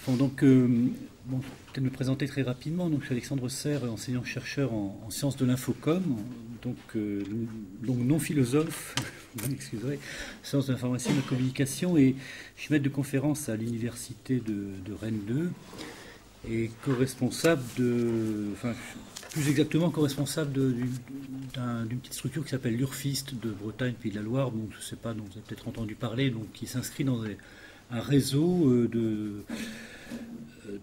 Bon, donc, bon, peut-être me présenter très rapidement. Donc, je suis Alexandre Serre, enseignant-chercheur en sciences de l'infocom, donc non philosophe, vous m'excuserez, sciences de l'information et de la communication, et je suis maître de conférence à l'université de Rennes 2 et co-responsable enfin, plus exactement co-responsable d'une petite structure qui s'appelle l'Urfist de Bretagne, Pays de la Loire, donc je ne sais pas, dont vous avez peut-être entendu parler, donc qui s'inscrit dans un réseau de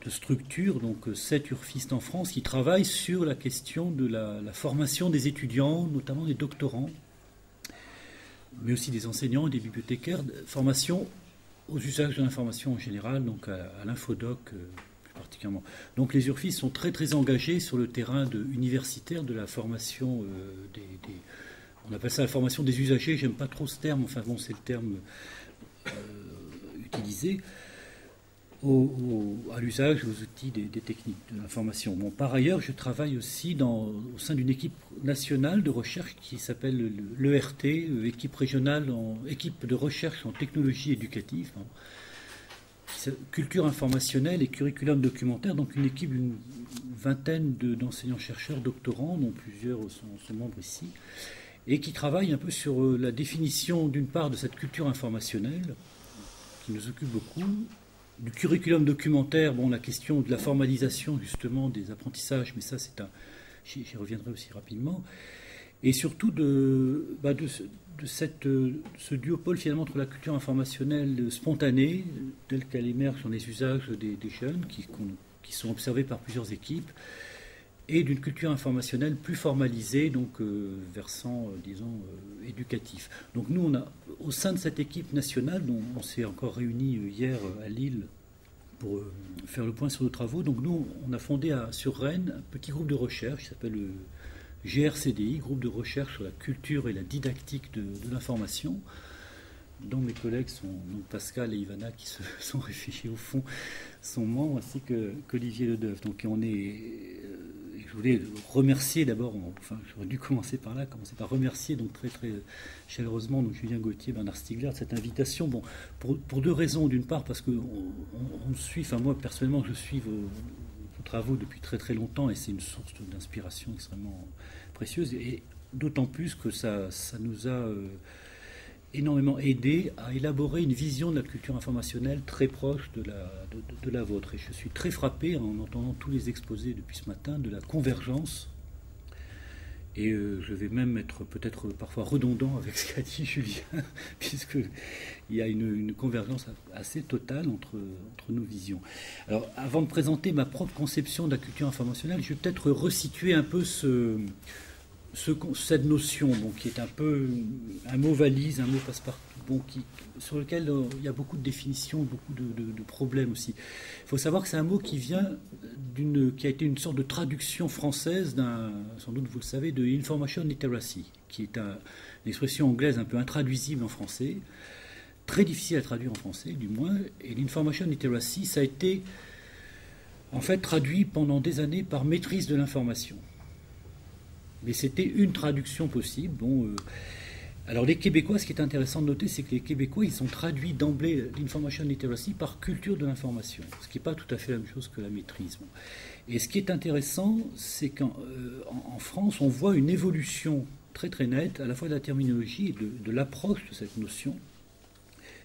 structures, donc 7 urfistes en France, qui travaillent sur la question de la formation des étudiants, notamment des doctorants, mais aussi des enseignants et des bibliothécaires, formation aux usages de l'information en général, donc à l'infodoc plus particulièrement. Donc les urfistes sont très très engagés sur le terrain universitaire de la formation on appelle ça la formation des usagers, j'aime pas trop ce terme, enfin bon c'est le terme utilisé, à l'usage, aux outils des techniques de l'information. Bon, par ailleurs, je travaille aussi au sein d'une équipe nationale de recherche qui s'appelle l'ERT, équipe régionale, équipe de recherche en technologie éducative, culture informationnelle et curriculum documentaire, donc une équipe d'une vingtaine d'enseignants-chercheurs doctorants, dont plusieurs sont membres ici, et qui travaille un peu sur la définition d'une part de cette culture informationnelle, qui nous occupe beaucoup, du curriculum documentaire, bon, la question de la formalisation justement des apprentissages, mais ça j'y reviendrai aussi rapidement, et surtout ce duopole finalement entre la culture informationnelle spontanée, telle qu'elle émerge dans les usages des jeunes, qui sont observés par plusieurs équipes, et d'une culture informationnelle plus formalisée, donc versant, disons, éducatif. Donc nous, au sein de cette équipe nationale, dont on s'est encore réunis hier à Lille pour faire le point sur nos travaux, donc nous, on a fondé sur Rennes un petit groupe de recherche qui s'appelle le GRCDI, groupe de recherche sur la culture et la didactique de l'information, dont mes collègues sont donc Pascal et Ivana, qui se sont réfugiés au fond, sont membres, ainsi qu'Olivier Ledeuf. Donc je voulais remercier d'abord, enfin j'aurais dû commencer par remercier donc très très chaleureusement donc Julien Gauthier, Bernard Stiegler de cette invitation. Bon, pour deux raisons. D'une part parce que on suit, enfin moi personnellement je suis vos travaux depuis très très longtemps et c'est une source d'inspiration extrêmement précieuse, et d'autant plus que ça nous a énormément aidé à élaborer une vision de la culture informationnelle très proche de la vôtre. Et je suis très frappé, en entendant tous les exposés depuis ce matin, de la convergence. Et je vais même être peut-être parfois redondant avec ce qu'a dit Julien, puisqu'il y a une convergence assez totale entre nos visions. Alors, avant de présenter ma propre conception de la culture informationnelle, je vais peut-être resituer un peu cette notion, bon, qui est un peu un mot valise, un mot passe-partout, bon, sur lequel il y a beaucoup de définitions, beaucoup de problèmes aussi. Il faut savoir que c'est un mot qui a été une sorte de traduction française sans doute vous le savez, de information literacy, qui est une expression anglaise un peu intraduisible en français, très difficile à traduire en français du moins, et l'information literacy, ça a été en fait traduit pendant des années par maîtrise de l'information. Mais c'était une traduction possible. Bon, alors les Québécois, ce qui est intéressant de noter, c'est que les Québécois, ils ont traduit d'emblée l'information literacy par culture de l'information, ce qui n'est pas tout à fait la même chose que la maîtrise. Bon. Et ce qui est intéressant, c'est qu'en France, on voit une évolution très très nette, à la fois de la terminologie et de l'approche de cette notion.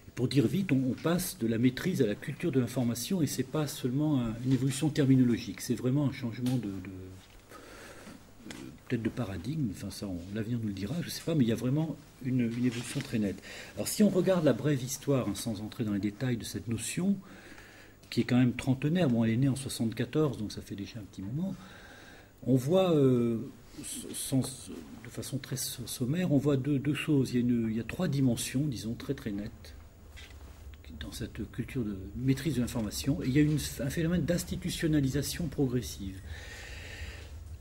Et pour dire vite, on passe de la maîtrise à la culture de l'information, et ce n'est pas seulement une évolution terminologique, c'est vraiment un changement peut-être de paradigme, enfin ça l'avenir nous le dira, je ne sais pas, mais il y a vraiment une évolution très nette. Alors si on regarde la brève histoire, sans entrer dans les détails de cette notion, qui est quand même trentenaire, bon elle est née en 74, donc ça fait déjà un petit moment, on voit, de façon très sommaire, on voit deux choses. Il y a trois dimensions, disons, très très nettes, dans cette culture de maîtrise de l'information, et il y a un phénomène d'institutionnalisation progressive.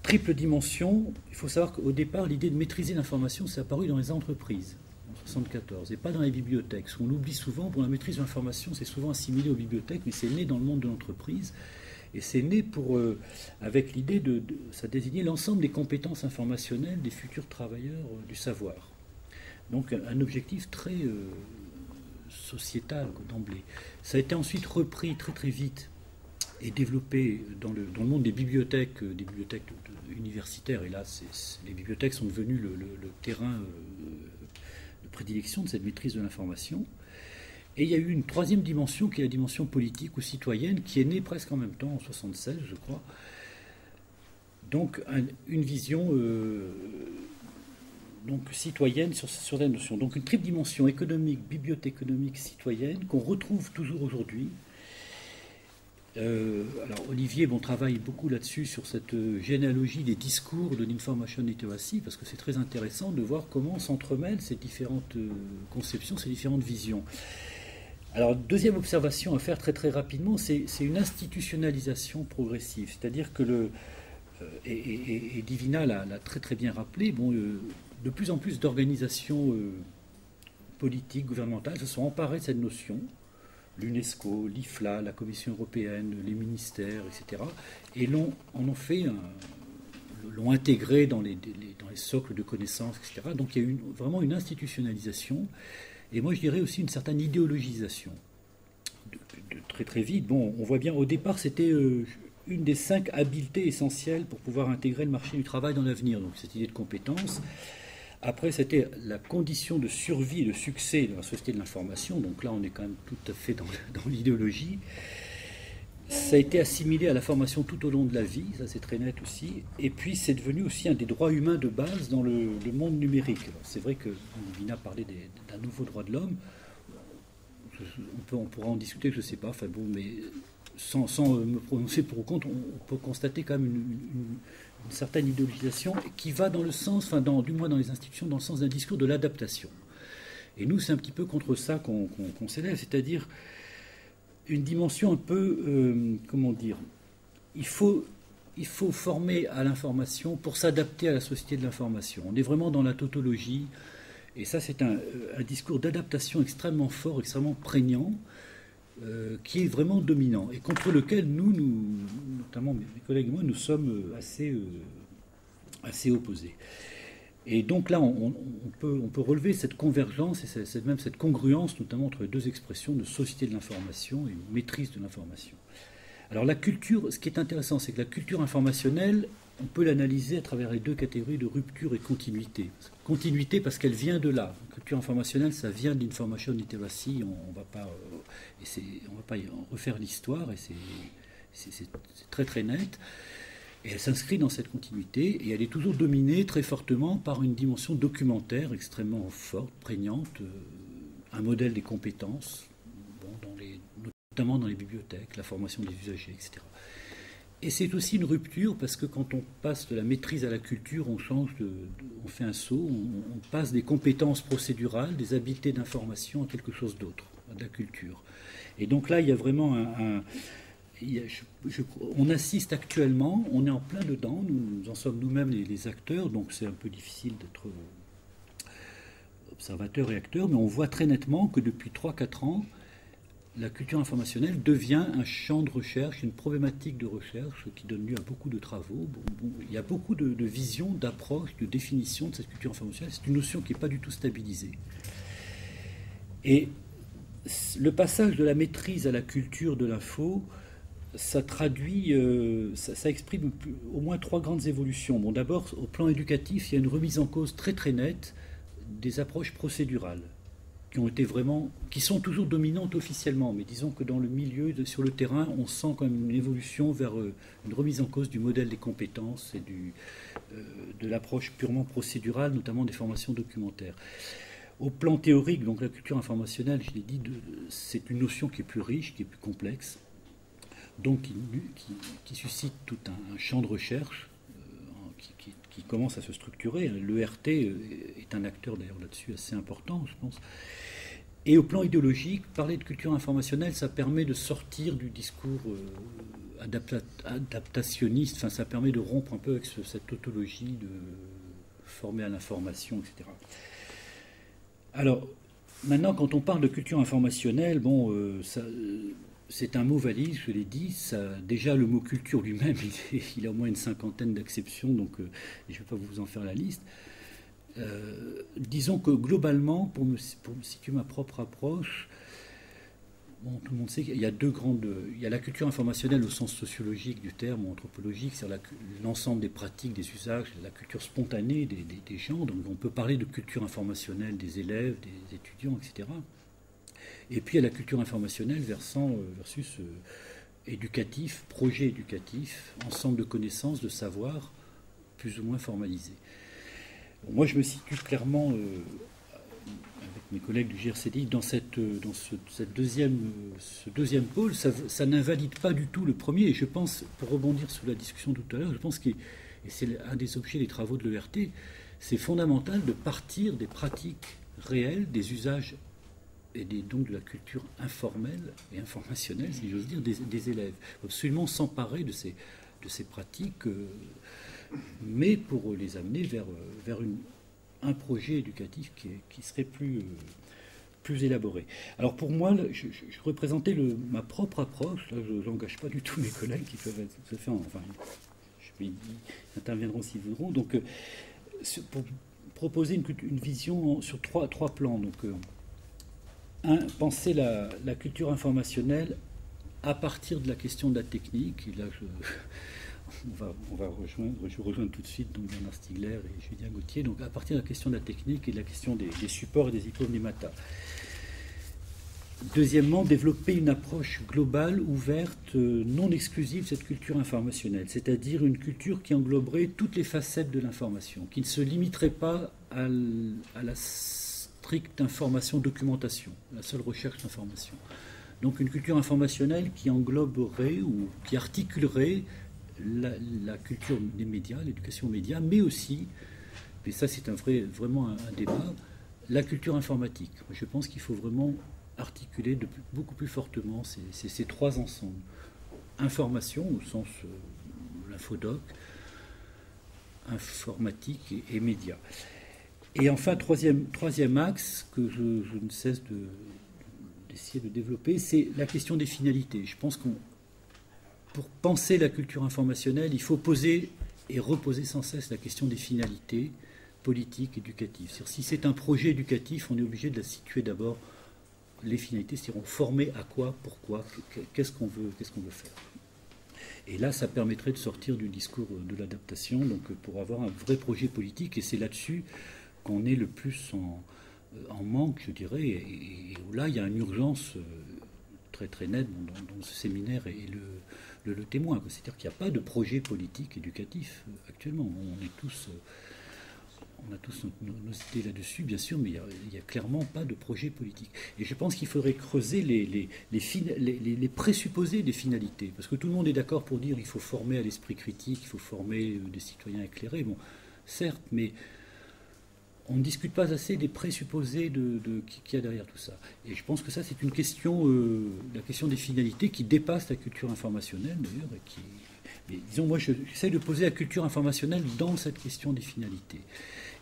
Triple dimension, il faut savoir qu'au départ, l'idée de maîtriser l'information s'est apparue dans les entreprises, en 1974, et pas dans les bibliothèques. Ce qu'on oublie souvent, pour la maîtrise de l'information, c'est souvent assimilé aux bibliothèques, mais c'est né dans le monde de l'entreprise, et c'est né avec l'idée ça désignait l'ensemble des compétences informationnelles des futurs travailleurs du savoir. Donc un objectif très sociétal d'emblée. Ça a été ensuite repris très très vite et développé dans le monde des bibliothèques universitaires. Et là, les bibliothèques sont devenues le terrain de prédilection de cette maîtrise de l'information. Et il y a eu une troisième dimension qui est la dimension politique ou citoyenne qui est née presque en même temps, en 1976, je crois. Donc une vision citoyenne sur la notion. Donc une triple dimension économique, bibliothéconomique, citoyenne qu'on retrouve toujours aujourd'hui. Alors Olivier travaille beaucoup là-dessus sur cette généalogie des discours de l'information literacy parce que c'est très intéressant de voir comment s'entremêlent ces différentes conceptions, ces différentes visions. Alors deuxième observation à faire très très rapidement, c'est une institutionnalisation progressive, c'est-à-dire que et Divina l'a très très bien rappelé, de plus en plus d'organisations politiques, gouvernementales se sont emparées de cette notion, l'UNESCO, l'IFLA, la Commission européenne, les ministères, etc., et l'ont intégré dans les socles de connaissances, etc. Donc il y a eu vraiment une institutionnalisation, et moi je dirais aussi une certaine idéologisation. Très très vite, on voit bien, au départ c'était une des 5 habiletés essentielles pour pouvoir intégrer le marché du travail dans l'avenir, donc cette idée de compétence. Après, c'était la condition de survie et de succès de la société de l'information. Donc là, on est quand même tout à fait dans l'idéologie. Ça a été assimilé à la formation tout au long de la vie, ça c'est très net aussi. Et puis, c'est devenu aussi un des droits humains de base dans le monde numérique. C'est vrai que Divina parlait d'un nouveau droit de l'homme. On pourra en discuter, je ne sais pas. Mais sans me prononcer pour ou contre, on peut constater quand même une certaine idéologisation qui va dans le sens, du moins dans les institutions, dans le sens d'un discours de l'adaptation. Et nous, c'est un petit peu contre ça qu'on s'élève, c'est-à-dire une dimension un peu, il faut former à l'information pour s'adapter à la société de l'information. On est vraiment dans la tautologie, et ça, c'est un discours d'adaptation extrêmement fort, extrêmement prégnant, qui est vraiment dominant et contre lequel nous, notamment mes collègues et moi, nous sommes assez opposés. Et donc là, on peut relever cette convergence et même cette congruence, notamment entre les deux expressions de société de l'information et maîtrise de l'information. Alors la culture, ce qui est intéressant, c'est que la culture informationnelle, on peut l'analyser à travers les deux catégories de rupture et continuité. Continuité parce qu'elle vient de là. La culture informationnelle, ça vient d'information literacy. On ne va pas refaire l'histoire et c'est très très net. Et elle s'inscrit dans cette continuité et elle est toujours dominée très fortement par une dimension documentaire extrêmement forte, prégnante, un modèle des compétences, notamment dans les bibliothèques, la formation des usagers, etc. Et c'est aussi une rupture parce que quand on passe de la maîtrise à la culture, on fait un saut, on passe des compétences procédurales, des habiletés d'information à quelque chose d'autre, à de la culture. Et donc là, il y a vraiment on assiste actuellement, on est en plein dedans, nous en sommes nous-mêmes les acteurs, donc c'est un peu difficile d'être observateur et acteur, mais on voit très nettement que depuis 3-4 ans, la culture informationnelle devient un champ de recherche, une problématique de recherche qui donne lieu à beaucoup de travaux. Il y a beaucoup de visions, d'approches, de définitions de cette culture informationnelle. C'est une notion qui n'est pas du tout stabilisée. Et le passage de la maîtrise à la culture de l'info, ça traduit, ça exprime au moins 3 grandes évolutions. D'abord, au plan éducatif, il y a une remise en cause très très nette des approches procédurales qui sont toujours dominantes officiellement, mais disons que dans le milieu, sur le terrain, on sent quand même une évolution vers une remise en cause du modèle des compétences et de l'approche purement procédurale, notamment des formations documentaires. Au plan théorique, donc la culture informationnelle, je l'ai dit, c'est une notion qui est plus riche, qui est plus complexe, donc qui suscite tout un champ de recherche qui commence à se structurer. L'ERT est un acteur d'ailleurs là-dessus assez important, je pense. Et au plan idéologique, parler de culture informationnelle, ça permet de sortir du discours adaptationniste, enfin, ça permet de rompre un peu avec cette tautologie de former à l'information, etc. Alors, maintenant, quand on parle de culture informationnelle, c'est un mot valise, je l'ai dit. Déjà, le mot culture lui-même, il a au moins une 50aine d'acceptions, donc je ne vais pas vous en faire la liste. Disons que globalement, pour me situer ma propre approche, bon, tout le monde sait qu'il y a deux grandes... Il y a la culture informationnelle au sens sociologique du terme, ou anthropologique, c'est-à-dire l'ensemble des pratiques, des usages, la culture spontanée des gens. Donc on peut parler de culture informationnelle des élèves, des étudiants, etc. Et puis il y a la culture informationnelle versus éducatif, projet éducatif, ensemble de connaissances, de savoirs, plus ou moins formalisés. Bon, moi je me situe clairement... avec mes collègues du GRCDI, dans ce deuxième pôle, ça n'invalide pas du tout le premier. Et je pense, pour rebondir sur la discussion tout à l'heure, je pense que, et c'est un des objets des travaux de l'ERT, c'est fondamental de partir des pratiques réelles, des usages et donc de la culture informelle et informationnelle, si j'ose dire, des élèves. Il faut absolument s'emparer de ces pratiques, mais pour les amener vers un projet éducatif qui serait plus élaboré. Alors pour moi, je représentais ma propre approche. Là, je n'engage pas du tout mes collègues qui peuvent être tout à fait... Enfin, ils interviendront s'ils voudront. Donc, pour proposer une vision sur trois plans. Donc, penser la culture informationnelle à partir de la question de la technique. Et là, je rejoins tout de suite donc Bernard Stiegler et Julien Gauthier. Donc à partir de la question de la technique et de la question des supports et des hypomnématas. Deuxièmement, développer une approche globale, ouverte, non exclusive de cette culture informationnelle, c'est-à-dire une culture qui engloberait toutes les facettes de l'information, qui ne se limiterait pas à la stricte information, documentation, la seule recherche d'information. Donc une culture informationnelle qui engloberait ou qui articulerait la culture des médias, l'éducation aux médias, mais aussi, et ça c'est vraiment un débat, la culture informatique. Je pense qu'il faut vraiment articuler beaucoup plus fortement ces trois ensembles. Information au sens l'infodoc, informatique et médias. Et enfin, troisième axe que je ne cesse d'essayer de développer, c'est la question des finalités. Je pense pour penser la culture informationnelle, il faut poser et reposer sans cesse la question des finalités politiques, éducatives. Si c'est un projet éducatif, on est obligé de la situer d'abord les finalités, c'est-à-dire former à quoi, pourquoi, qu'est-ce qu'on veut faire. Et là, ça permettrait de sortir du discours de l'adaptation, donc pour avoir un vrai projet politique, et c'est là-dessus qu'on est le plus en manque, je dirais, et où là, il y a une urgence très très nette dans ce séminaire et le témoin. C'est-à-dire qu'il n'y a pas de projet politique éducatif actuellement. On a tous nos idées là-dessus, bien sûr, mais il n'y a clairement pas de projet politique. Et je pense qu'il faudrait creuser les présupposés des finalités. Parce que tout le monde est d'accord pour dire qu'il faut former à l'esprit critique, il faut former des citoyens éclairés. Bon, certes, mais on ne discute pas assez des présupposés qu'il y a derrière tout ça. Et je pense que ça, c'est une question, la question des finalités qui dépasse la culture informationnelle, d'ailleurs. Mais disons, moi, j'essaie de poser la culture informationnelle dans cette question des finalités.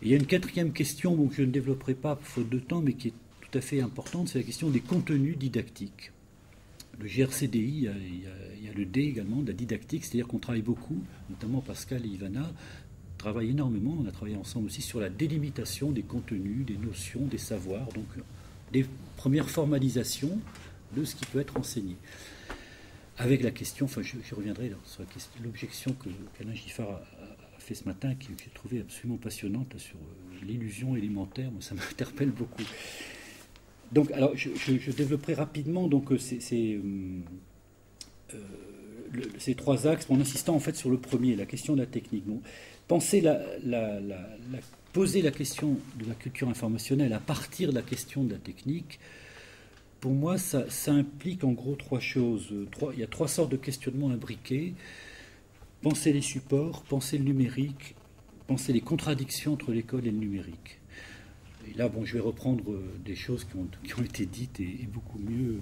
Et il y a une quatrième question que je ne développerai pas, faute de temps, mais qui est tout à fait importante, c'est la question des contenus didactiques. Le GRCDI, il y a le D également, de la didactique, c'est-à-dire qu'on travaille beaucoup, notamment Pascal et Ivana, travaille énormément, on a travaillé ensemble aussi sur la délimitation des contenus, des notions, des savoirs, donc des premières formalisations de ce qui peut être enseigné. Avec la question, enfin je reviendrai sur l'objection qu'Alain Giffard a fait ce matin, que j'ai trouvé absolument passionnante sur l'illusion élémentaire, ça m'interpelle beaucoup. Donc alors je développerai rapidement donc ces trois axes en insistant en fait sur le premier, la question de la technique. Donc, poser la question de la culture informationnelle à partir de la question de la technique, pour moi, ça implique en gros trois choses. Il y a trois sortes de questionnements imbriqués. Penser les supports, penser le numérique, penser les contradictions entre l'école et le numérique. Et là, bon, je vais reprendre des choses qui ont été dites et beaucoup mieux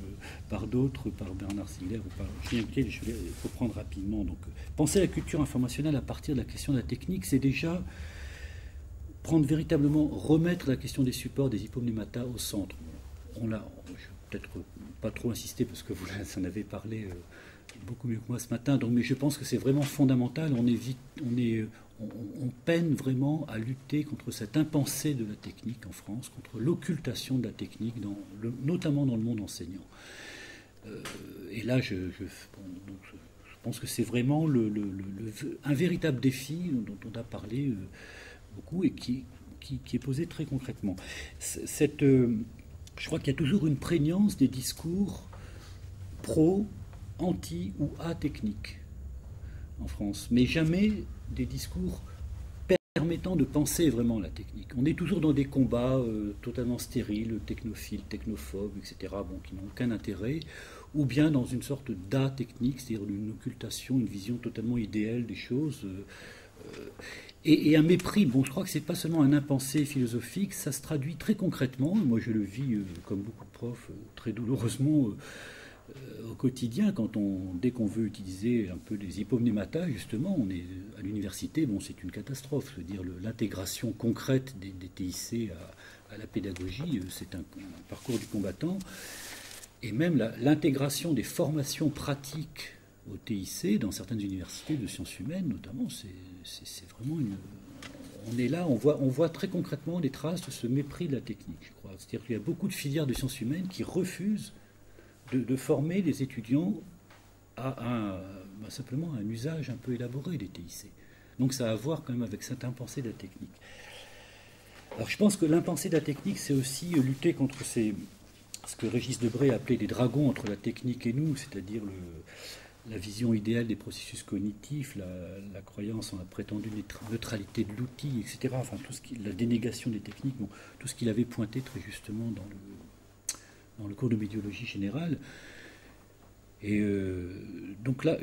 par d'autres, par Bernard Stiegler ou par Julien Gauthier. Je vais les reprendre rapidement. Donc, penser la culture informationnelle à partir de la question de la technique, c'est déjà remettre la question des supports, des hypomnématas au centre. Je vais peut-être pas trop insister parce que vous en avez parlé beaucoup mieux que moi ce matin, mais je pense que c'est vraiment fondamental. On peine vraiment à lutter contre cette impensée de la technique en France, contre l'occultation de la technique, notamment dans le monde enseignant. Et là, je pense que c'est vraiment un véritable défi dont on a parlé beaucoup et qui est posé très concrètement. Je crois qu'il y a toujours une prégnance des discours pro, anti ou atechniques en France, mais jamais des discours permettant de penser vraiment la technique. On est toujours dans des combats totalement stériles, technophiles, technophobes, etc., bon, qui n'ont aucun intérêt, ou bien dans une sorte d'atechnique, c'est-à-dire une occultation, une vision totalement idéale des choses, et un mépris. Bon, je crois que c'est pas seulement un impensé philosophique, ça se traduit très concrètement. Moi, je le vis, comme beaucoup de profs, très douloureusement au quotidien, dès qu'on veut utiliser un peu les hypomnématas, justement, on est à l'université, bon, c'est une catastrophe. Je veux dire, l'intégration concrète des TIC à la pédagogie, c'est un parcours du combattant. Et même l'intégration des formations pratiques au TIC dans certaines universités de sciences humaines, notamment, c'est vraiment on est là, on voit très concrètement des traces de ce mépris de la technique, je crois. C'est-à-dire qu'il y a beaucoup de filières de sciences humaines qui refusent de former les étudiants à simplement un usage un peu élaboré des TIC. Donc ça a à voir quand même avec cette impensée de la technique. Alors je pense que l'impensée de la technique, c'est aussi lutter contre ce que Régis Debray appelait les dragons entre la technique et nous, c'est-à-dire la vision idéale des processus cognitifs, la croyance en la prétendue neutralité de l'outil, etc. Enfin, la dénégation des techniques, bon, tout ce qu'il avait pointé très justement dans le cours de médiologie générale. Et donc là,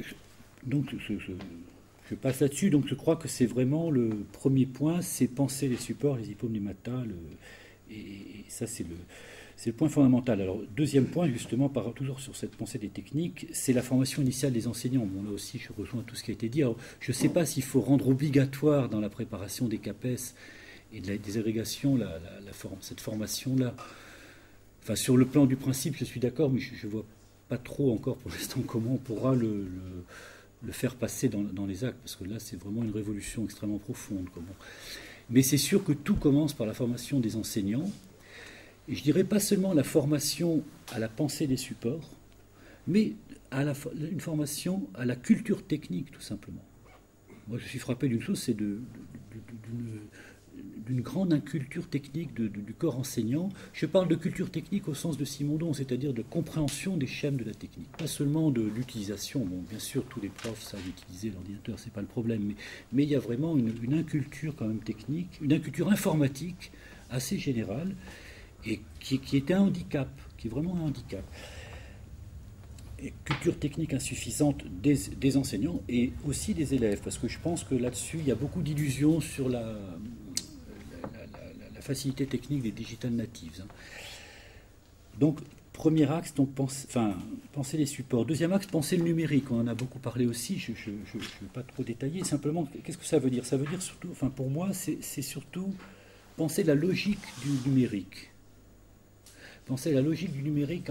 je passe là-dessus. Donc je crois que c'est vraiment le premier point, c'est penser les supports, les hypomnématas, et ça c'est le point fondamental. Alors deuxième point, justement, toujours sur cette pensée des techniques, c'est la formation initiale des enseignants. Bon, là aussi, je rejoins tout ce qui a été dit. Alors, je ne sais pas s'il faut rendre obligatoire dans la préparation des CAPES et des agrégations cette formation-là. Enfin, sur le plan du principe, je suis d'accord, mais je ne vois pas trop encore pour l'instant comment on pourra le faire passer dans les actes, parce que là, c'est vraiment une révolution extrêmement profonde. Mais c'est sûr que tout commence par la formation des enseignants, et je dirais pas seulement la formation à la pensée des supports, mais une formation à la culture technique, tout simplement. Moi, je suis frappé d'une chose, c'est d'une grande inculture technique du corps enseignant. Je parle de culture technique au sens de Simondon, c'est-à-dire de compréhension des schèmes de la technique, pas seulement de l'utilisation. Bon, bien sûr, tous les profs savent utiliser l'ordinateur, c'est pas le problème, mais il y a vraiment une inculture quand même technique, une inculture informatique assez générale, et qui est un handicap, qui est vraiment un handicap. Et culture technique insuffisante des enseignants et aussi des élèves, parce que je pense que là-dessus, il y a beaucoup d'illusions sur la facilité technique des digital natives. Donc, premier axe, donc penser les supports. Deuxième axe, penser le numérique. On en a beaucoup parlé aussi, je ne vais pas trop détailler. Simplement, qu'est-ce que ça veut dire? Ça veut dire surtout, pour moi, c'est surtout penser la logique du numérique. Penser la logique du numérique,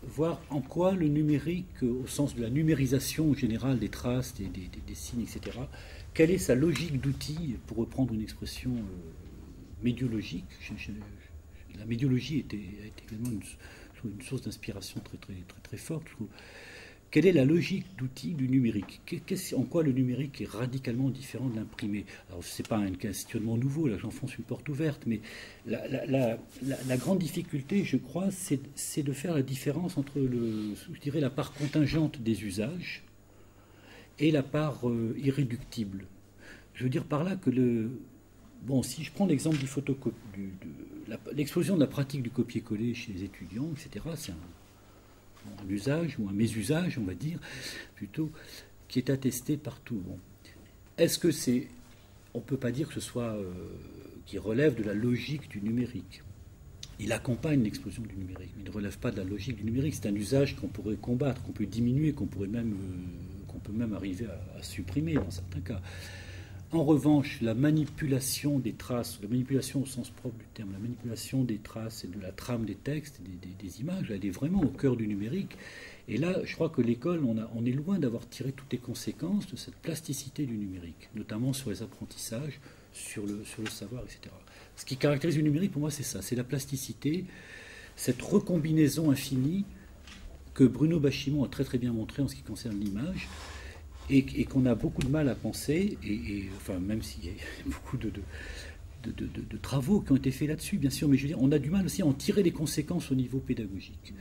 voir en quoi le numérique, au sens de la numérisation générale des traces, des signes, etc., quelle est sa logique d'outil, pour reprendre une expression médiologique. La médiologie a été également une source d'inspiration très, très, très, très forte, je trouve. Quelle est la logique d'outil du numérique? En quoi le numérique est radicalement différent de l'imprimé? Alors, ce n'est pas un questionnement nouveau, là j'enfonce une porte ouverte, mais la grande difficulté, je crois, c'est de faire la différence entre, je dirais, la part contingente des usages et la part irréductible. Je veux dire par là que bon, si je prends l'exemple de l'explosion de la pratique du copier-coller chez les étudiants, etc., c'est un usage ou un mésusage, on va dire, plutôt, qui est attesté partout. Bon. Est-ce que on ne peut pas dire que ce soit qui relève de la logique du numérique? Il accompagne l'explosion du numérique, mais il ne relève pas de la logique du numérique. C'est un usage qu'on pourrait combattre, qu'on peut diminuer, qu'on peut même arriver à supprimer dans certains cas. En revanche, la manipulation des traces, la manipulation au sens propre du terme, la manipulation des traces et de la trame des textes, des images, elle est vraiment au cœur du numérique. Et là, je crois que l'école, on est loin d'avoir tiré toutes les conséquences de cette plasticité du numérique, notamment sur les apprentissages, sur le savoir, etc. Ce qui caractérise le numérique, pour moi, c'est ça, c'est la plasticité, cette recombinaison infinie que Bruno Bachimon a très très bien montré en ce qui concerne l'image, et qu'on a beaucoup de mal à penser, enfin, même s'il y a beaucoup de travaux qui ont été faits là-dessus, bien sûr, mais je veux dire, on a du mal aussi à en tirer les conséquences au niveau pédagogique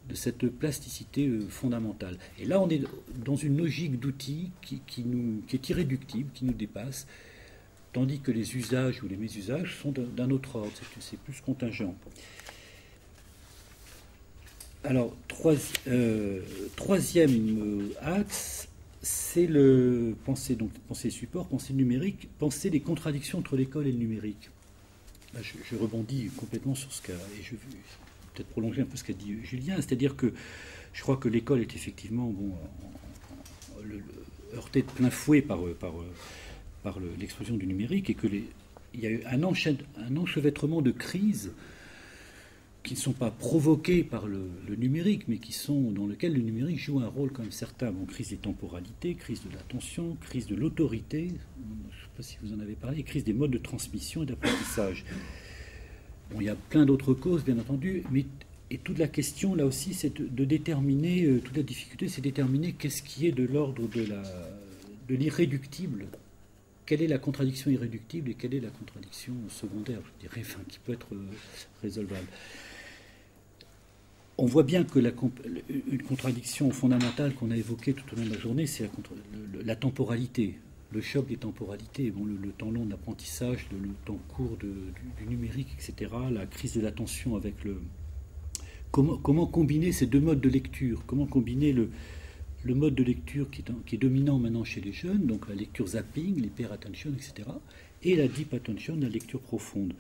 de cette plasticité fondamentale. Et là, on est dans une logique d'outils qui est irréductible, qui nous dépasse, tandis que les usages ou les mésusages sont d'un autre ordre, c'est plus contingent. Alors, troisième axe, c'est le pensée support, pensée numérique, penser les contradictions entre l'école et le numérique. Là, je rebondis complètement sur ce qu'a, et je vais peut-être prolonger un peu ce qu'a dit Julien, c'est-à-dire que je crois que l'école est effectivement heurtée de plein fouet par l'explosion du numérique, et qu'il y a eu un enchevêtrement de crises qui ne sont pas provoqués par le numérique, mais dans lequel le numérique joue un rôle quand même certain. Bon, crise des temporalités, crise de l'attention, crise de l'autorité, je ne sais pas si vous en avez parlé, crise des modes de transmission et d'apprentissage. Bon, il y a plein d'autres causes, bien entendu, et toute la question, là aussi, c'est de déterminer, toute la difficulté, c'est de déterminer qu'est-ce qui est de l'ordre de l'irréductible. Quelle est la contradiction irréductible et quelle est la contradiction secondaire, je dirais, enfin, qui peut être résolvable. On voit bien que une contradiction fondamentale qu'on a évoquée tout au long de la journée, c'est la temporalité, le choc des temporalités, bon, le temps long d'apprentissage, le temps court du numérique, etc., la crise de l'attention avec comment combiner ces deux modes de lecture, comment combiner le mode de lecture qui est dominant maintenant chez les jeunes, donc la lecture zapping, l'hyper attention, etc., et la deep attention, la lecture profonde.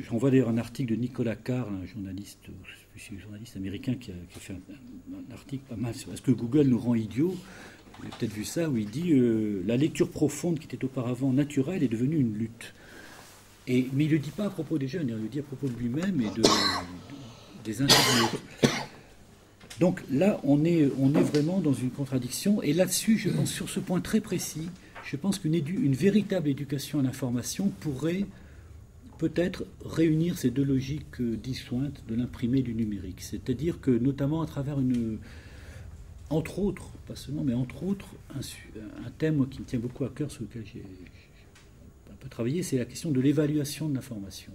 J'envoie d'ailleurs un article de Nicolas Carr, un journaliste américain qui a fait un article pas mal sur est-ce que Google nous rend idiots. Vous avez peut-être vu ça, où il dit la lecture profonde qui était auparavant naturelle est devenue une lutte. Mais il ne le dit pas à propos des jeunes, il le dit à propos de lui-même et des internautes. Donc là, on est vraiment dans une contradiction. Et là-dessus, je pense, sur ce point très précis, je pense qu'une véritable éducation à l'information pourrait peut-être réunir ces deux logiques disjointes de l'imprimé et du numérique. C'est-à-dire que, notamment à travers entre autres, pas seulement, mais entre autres, un thème qui me tient beaucoup à cœur, sur lequel j'ai un peu travaillé, c'est la question de l'évaluation de l'information.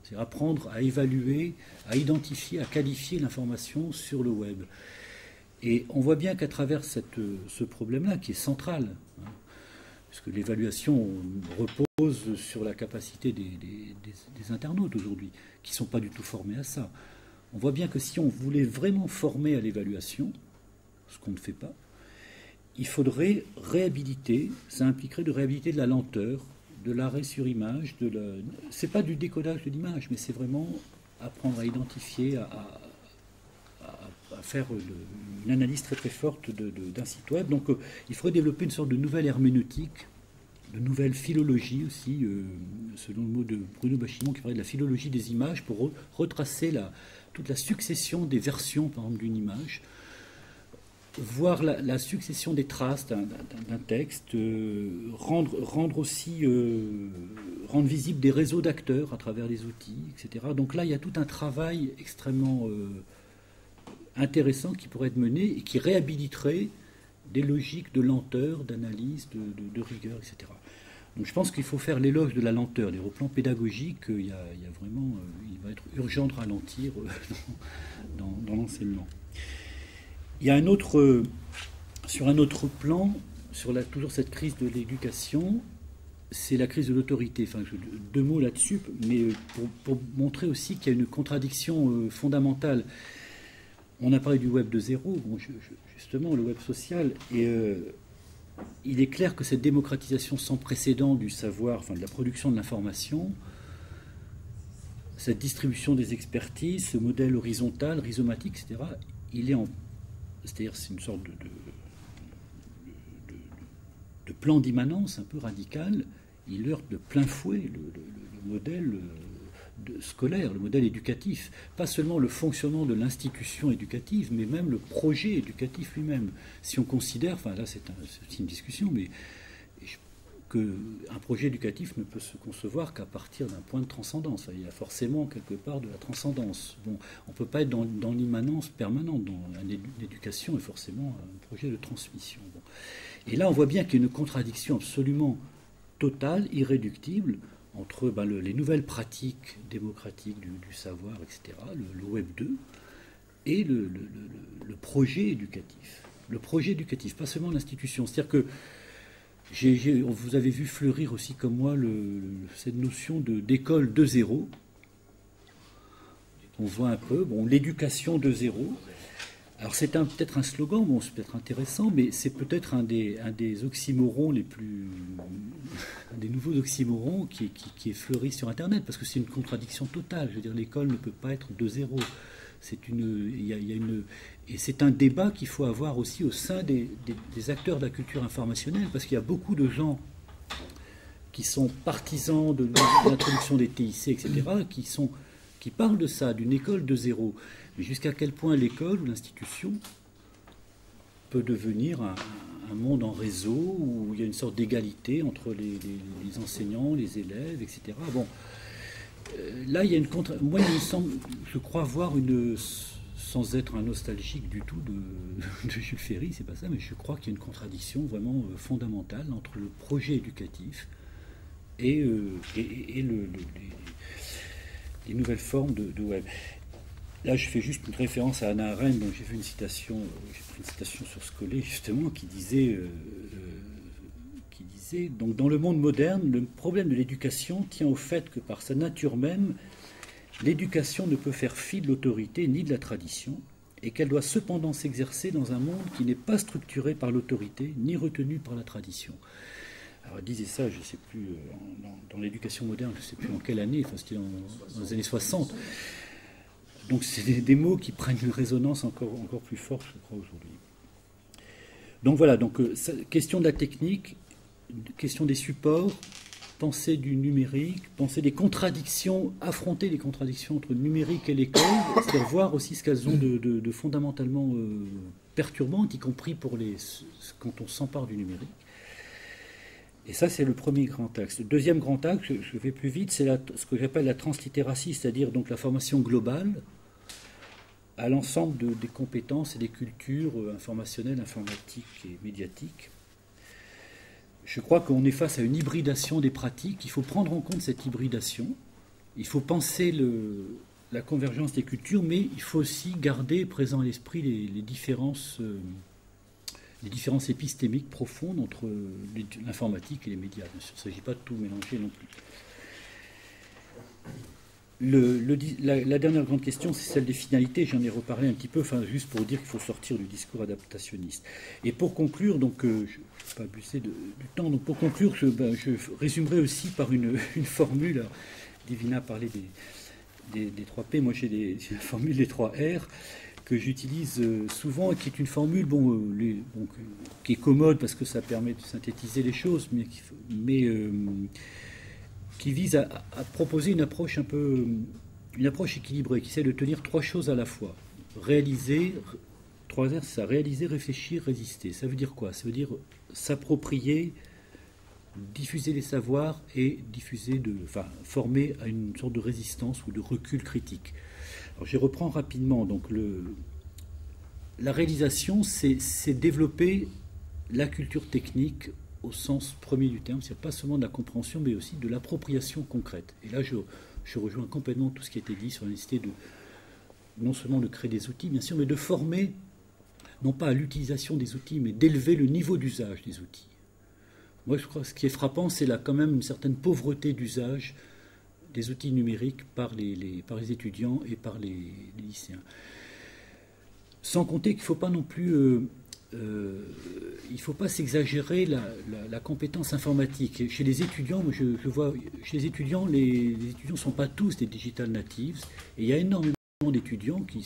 C'est apprendre à évaluer, à identifier, à qualifier l'information sur le web. Et on voit bien qu'à travers ce problème-là, qui est central, hein, puisque l'évaluation repose sur la capacité des internautes aujourd'hui, qui ne sont pas du tout formés à ça. On voit bien que si on voulait vraiment former à l'évaluation, ce qu'on ne fait pas, il faudrait réhabiliter, ça impliquerait de réhabiliter de la lenteur, de l'arrêt sur image, c'est pas du décodage de l'image, mais c'est vraiment apprendre à identifier, à faire une analyse très très forte d'un site web. Donc il faudrait développer une sorte de nouvelle herméneutique, de nouvelle philologie aussi, selon le mot de Bruno Bachimon qui parlait de la philologie des images, pour retracer toute la succession des versions, par exemple, d'une image, voir la succession des traces d'un texte, rendre visible des réseaux d'acteurs à travers les outils, etc. Donc là, il y a tout un travail extrêmement intéressant qui pourrait être mené et qui réhabiliterait des logiques de lenteur, d'analyse, de rigueur, etc. Donc je pense qu'il faut faire l'éloge de la lenteur. Au plan pédagogique, il va être urgent de ralentir dans l'enseignement. Il y a sur un autre plan, toujours cette crise de l'éducation, c'est la crise de l'autorité. Enfin, deux mots là-dessus, mais pour montrer aussi qu'il y a une contradiction fondamentale. On a parlé du web de zéro, justement, le web social, et il est clair que cette démocratisation sans précédent du savoir, enfin de la production de l'information, cette distribution des expertises, ce modèle horizontal, rhizomatique, etc., c'est-à-dire c'est une sorte de plan d'immanence un peu radical. Il heurte de plein fouet le modèle scolaire, le modèle éducatif. Pas seulement le fonctionnement de l'institution éducative, mais même le projet éducatif lui-même. Si on considère, enfin là c'est une discussion, mais qu'un projet éducatif ne peut se concevoir qu'à partir d'un point de transcendance. Il y a forcément quelque part de la transcendance. Bon, on ne peut pas être dans l'immanence permanente. L'éducation est forcément un projet de transmission. Bon. Et là, on voit bien qu'il y a une contradiction absolument totale, irréductible, entre les nouvelles pratiques démocratiques du savoir, etc., le Web 2, et le projet éducatif. Le projet éducatif, pas seulement l'institution. C'est-à-dire que vous avez vu fleurir aussi comme moi cette notion d'école de zéro. On voit un peu, l'éducation de zéro. Alors c'est peut-être un slogan, c'est peut-être intéressant, mais c'est peut-être un des oxymorons un des nouveaux oxymorons qui est fleuri sur Internet, parce que c'est une contradiction totale. Je veux dire, l'école ne peut pas être de zéro. Et c'est un débat qu'il faut avoir aussi au sein des acteurs de la culture informationnelle, parce qu'il y a beaucoup de gens qui sont partisans de l'introduction des TIC, etc., qui parlent de ça, d'une école de zéro. Mais jusqu'à quel point l'école ou l'institution peut devenir un monde en réseau où il y a une sorte d'égalité entre les enseignants, les élèves, etc. Bon. Là, il y a moi, il me semble, je crois voir sans être un nostalgique du tout de Jules Ferry, c'est pas ça, mais je crois qu'il y a une contradiction vraiment fondamentale entre le projet éducatif et les nouvelles formes de web. Là, je fais juste une référence à Hannah Arendt, dont j'ai pris une citation sur Scolé, justement, qui disait donc, dans le monde moderne, le problème de l'éducation tient au fait que par sa nature même, l'éducation ne peut faire fi de l'autorité ni de la tradition, et qu'elle doit cependant s'exercer dans un monde qui n'est pas structuré par l'autorité ni retenu par la tradition. Alors elle disait ça, je ne sais plus, dans l'éducation moderne, je ne sais plus en quelle année, enfin c'était dans les années 60. Donc c'est des mots qui prennent une résonance encore plus forte, je crois, aujourd'hui. Donc voilà, question de la technique, question des supports, pensée du numérique, pensée des contradictions, affronter les contradictions entre le numérique et l'école, c'est-à-dire voir aussi ce qu'elles ont de fondamentalement perturbant, y compris quand on s'empare du numérique. Et ça, c'est le premier grand axe. Le deuxième grand axe, je vais plus vite, c'est ce que j'appelle la translittératie, c'est-à-dire donc la formation globale à l'ensemble des compétences et des cultures informationnelles, informatiques et médiatiques. Je crois qu'on est face à une hybridation des pratiques. Il faut prendre en compte cette hybridation. Il faut penser la convergence des cultures, mais il faut aussi garder présent à l'esprit les différences épistémiques profondes entre l'informatique et les médias. Bien sûr, il ne s'agit pas de tout mélanger non plus. La dernière grande question, c'est celle des finalités. J'en ai reparlé un petit peu, juste pour dire qu'il faut sortir du discours adaptationniste. Et pour conclure, donc, je ne vais pas abuser du temps, donc pour conclure, je résumerai aussi par une formule. Alors, Divina parlait des 3 P, moi j'ai la formule des 3 R que j'utilise souvent et qui est une formule qui est commode parce que ça permet de synthétiser les choses, mais qui vise à proposer une approche équilibrée, qui essaie de tenir 3 choses à la fois. Réaliser, 3 R, c'est ça, réaliser, réfléchir, résister. Ça veut dire quoi? Ça veut dire s'approprier, diffuser les savoirs et former à une sorte de résistance ou de recul critique. Alors je reprends rapidement. Donc la réalisation, c'est développer la culture technique au sens premier du terme, c'est pas seulement de la compréhension, mais aussi de l'appropriation concrète. Et là, je rejoins complètement tout ce qui a été dit sur la nécessité non seulement de créer des outils, bien sûr, mais de former, non pas à l'utilisation des outils, mais d'élever le niveau d'usage des outils. Moi, je crois que ce qui est frappant, c'est là quand même une certaine pauvreté d'usage des outils numériques par les étudiants et par les lycéens. Sans compter qu'il ne faut pas non plus... il ne faut pas s'exagérer la compétence informatique. Chez les étudiants, moi je vois, chez les étudiants ne sont pas tous des digital natives, et il y a énormément d'étudiants qui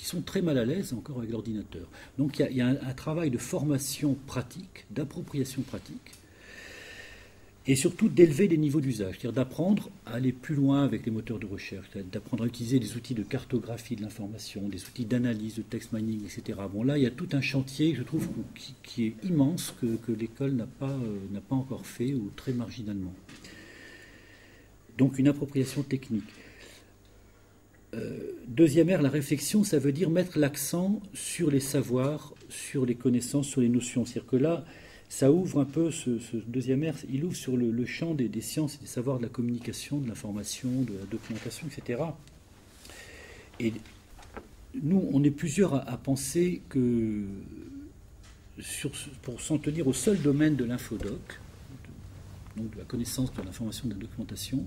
sont très mal à l'aise encore avec l'ordinateur. Donc il y a un travail de formation pratique, d'appropriation pratique. et surtout d'élever les niveaux d'usage, c'est-à-dire d'apprendre à aller plus loin avec les moteurs de recherche, d'apprendre à utiliser des outils de cartographie de l'information, des outils d'analyse, de text mining, etc. Bon, là, il y a tout un chantier, je trouve, qui est immense, que l'école n'a pas encore fait, ou très marginalement. Donc une appropriation technique. Deuxième ère, la réflexion, ça veut dire mettre l'accent sur les savoirs, sur les connaissances, sur les notions. C'est-à-dire que là, ça ouvre un peu, ce deuxième ère, il ouvre sur le champ des sciences et des savoirs de la communication, de l'information, de la documentation, etc. Et nous, on est plusieurs à penser que, pour s'en tenir au seul domaine de l'infodoc, donc de la connaissance de l'information, de la documentation,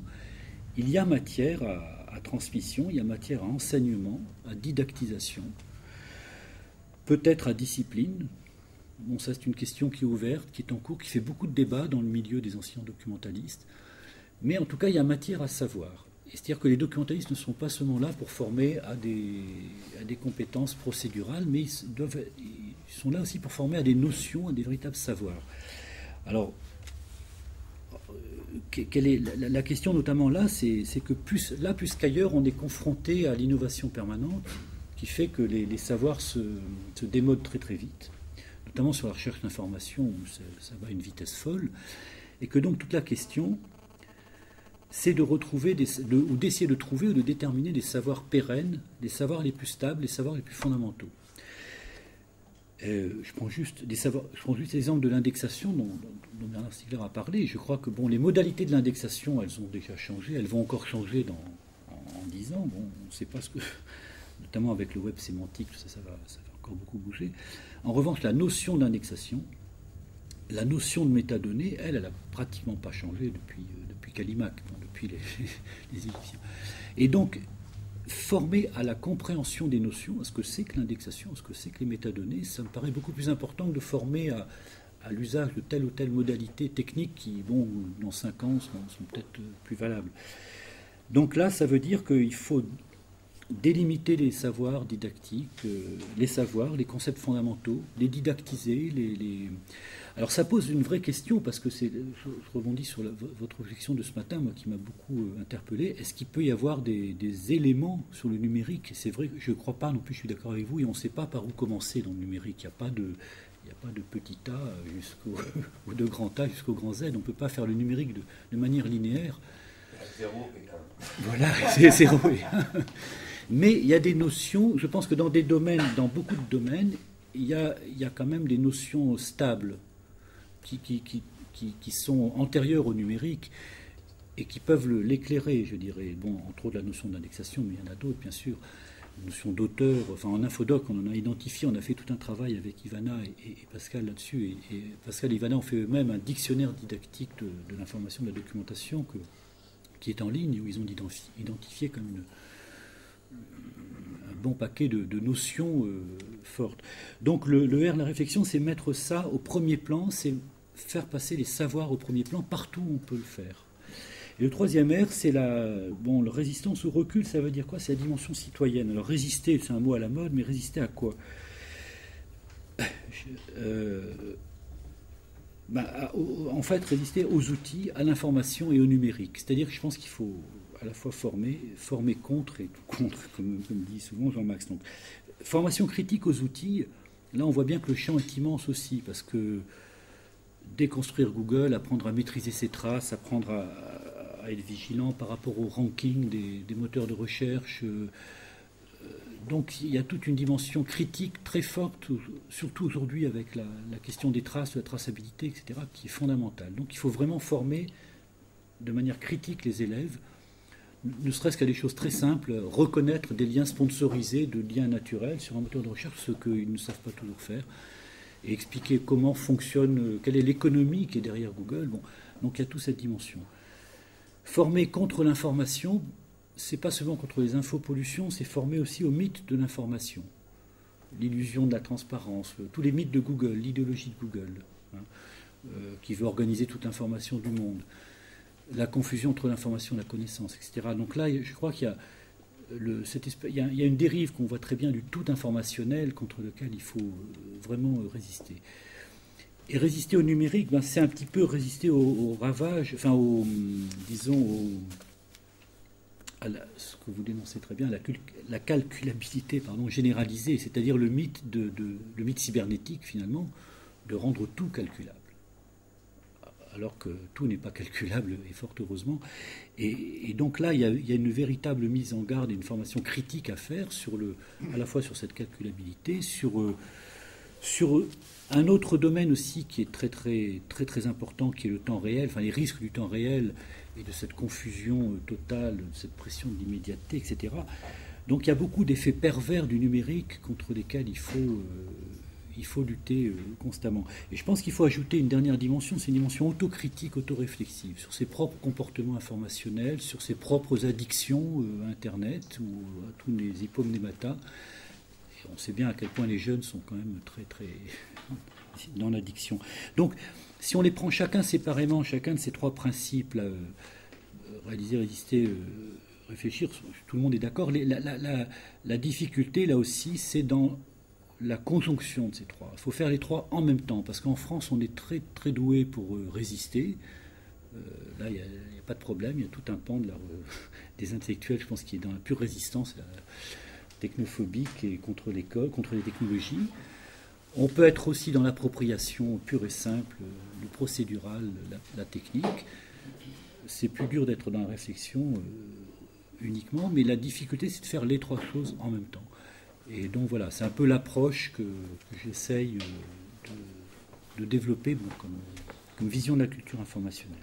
il y a matière à transmission, il y a matière à enseignement, à didactisation, peut-être à discipline. Bon, ça c'est une question qui est ouverte, qui est en cours, qui fait beaucoup de débats dans le milieu des anciens documentalistes. Mais en tout cas, il y a matière à savoir. C'est-à-dire que les documentalistes ne sont pas seulement là pour former à des compétences procédurales, mais ils sont là aussi pour former à des notions, à des véritables savoirs. Alors, quelle est la question notamment là, c'est que plus qu'ailleurs, on est confronté à l'innovation permanente, qui fait que les savoirs se démodent très très vite, notamment sur la recherche d'information, où ça va à une vitesse folle, et que donc toute la question, c'est de retrouver, ou d'essayer de trouver ou de déterminer des savoirs pérennes, des savoirs les plus stables, les savoirs les plus fondamentaux. Je prends juste l'exemple de l'indexation dont Bernard Stiegler a parlé. Je crois que les modalités de l'indexation, elles ont déjà changé, elles vont encore changer en 10 ans. Bon, on ne sait pas ce que, notamment avec le web sémantique, ça va encore beaucoup bouger. En revanche, la notion d'indexation, la notion de métadonnées, elle n'a pratiquement pas changé depuis Callimac, depuis les Égyptiens. Et donc, former à la compréhension des notions, à ce que c'est que l'indexation, à ce que c'est que les métadonnées, ça me paraît beaucoup plus important que de former à l'usage de telle ou telle modalité technique qui, dans 5 ans, sont peut-être plus valables. Donc là, ça veut dire qu'il faut délimiter les savoirs didactiques, les concepts fondamentaux, les didactiser, Alors ça pose une vraie question, parce que je rebondis sur votre objection de ce matin, moi, qui m'a beaucoup interpellé. Est-ce qu'il peut y avoir des éléments sur le numérique? C'est vrai, je ne crois pas non plus, je suis d'accord avec vous, et on ne sait pas par où commencer dans le numérique. Il n'y a pas de petit A ou de grand A jusqu'au grand Z. On ne peut pas faire le numérique de manière linéaire. 0 et 1. Voilà, c'est 0 et 1. Mais il y a des notions, je pense que dans beaucoup de domaines, il y a quand même des notions stables qui sont antérieures au numérique et qui peuvent l'éclairer, je dirais. Entre autres la notion d'indexation, mais il y en a d'autres, bien sûr. La notion d'auteur, en infodoc, on en a identifié, on a fait tout un travail avec Ivana et Pascal là-dessus. Et Pascal et Ivana ont fait eux-mêmes un dictionnaire didactique de l'information, de la documentation qui est en ligne, où ils ont identifié comme un bon paquet de notions fortes. Donc le R, la réflexion, c'est mettre ça au premier plan, c'est faire passer les savoirs au premier plan partout où on peut le faire. Et le troisième R, c'est le résistance au recul, ça veut dire quoi? C'est la dimension citoyenne. Alors résister, c'est un mot à la mode, mais résister à quoi? En fait, résister aux outils, à l'information et au numérique. C'est-à-dire que je pense qu'il faut à la fois former contre et contre, comme dit souvent Jean-Max. Donc, formation critique aux outils, là on voit bien que le champ est immense aussi, parce que déconstruire Google, apprendre à maîtriser ses traces, apprendre à être vigilant par rapport au ranking des moteurs de recherche. Donc il y a toute une dimension critique très forte, surtout aujourd'hui avec la question des traces, de la traçabilité, etc., qui est fondamentale. Donc il faut vraiment former de manière critique les élèves, ne serait-ce qu'à des choses très simples, reconnaître des liens sponsorisés, de liens naturels sur un moteur de recherche, ce qu'ils ne savent pas toujours faire, et expliquer comment fonctionne, quelle est l'économie qui est derrière Google. Donc il y a toute cette dimension. Former contre l'information, c'est pas seulement contre les infopollutions, c'est former aussi au mythe de l'information. L'illusion de la transparence, tous les mythes de Google, l'idéologie de Google, qui veut organiser toute l'information du monde, la confusion entre l'information et la connaissance, etc. Donc là, je crois qu'il y a il y a une dérive qu'on voit très bien du tout informationnel contre lequel il faut vraiment résister. Et résister au numérique, ben, c'est un petit peu résister au ravage, enfin, disons, ce que vous dénoncez très bien, la calculabilité généralisée, c'est-à-dire le mythe, le mythe cybernétique, finalement, de rendre tout calculable. Alors que tout n'est pas calculable, et fort heureusement. Et donc là, il y a une véritable mise en garde et une formation critique à faire à la fois sur cette calculabilité, sur un autre domaine aussi qui est très très très très important, qui est le temps réel, enfin les risques du temps réel et de cette confusion totale, de cette pression de l'immédiateté, etc. Donc il y a beaucoup d'effets pervers du numérique contre lesquels il faut lutter constamment. Et je pense qu'il faut ajouter une dernière dimension, c'est une dimension autocritique, autoréflexive, sur ses propres comportements informationnels, sur ses propres addictions à Internet ou à tous les hypomnématas. Et on sait bien à quel point les jeunes sont quand même très très dans l'addiction. Donc, si on les prend chacun séparément, chacun de ces trois principes, là, réaliser, résister, réfléchir, tout le monde est d'accord. La difficulté, là aussi, c'est dans la conjonction de ces trois. Il faut faire les trois en même temps, parce qu'en France, on est très très doué pour résister. Là, il n'y a pas de problème, il y a tout un pan des intellectuels, je pense, qui est dans la pure résistance technophobique et contre l'école, contre les technologies. On peut être aussi dans l'appropriation pure et simple, le procédural, la technique. C'est plus dur d'être dans la réflexion uniquement, mais la difficulté, c'est de faire les trois choses en même temps. Et donc voilà, c'est un peu l'approche que j'essaye de développer comme vision de la culture informationnelle.